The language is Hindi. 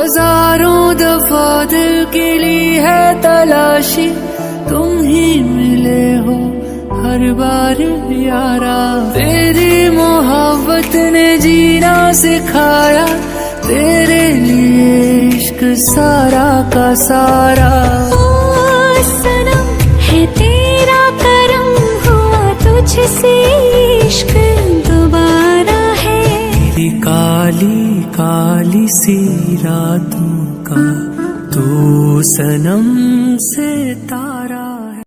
हजारों दफा दिल के लिए है तलाशी, तुम ही मिले हो हर बार यारा। तेरी मोहब्बत ने जीना सिखाया, तेरे लिए इश्क सारा का सारा। ओ सनम है तेरा करम, हुआ तुझसे इश्क दोबारा है। तेरी काली काली सी रातों का तो सनम सितारा।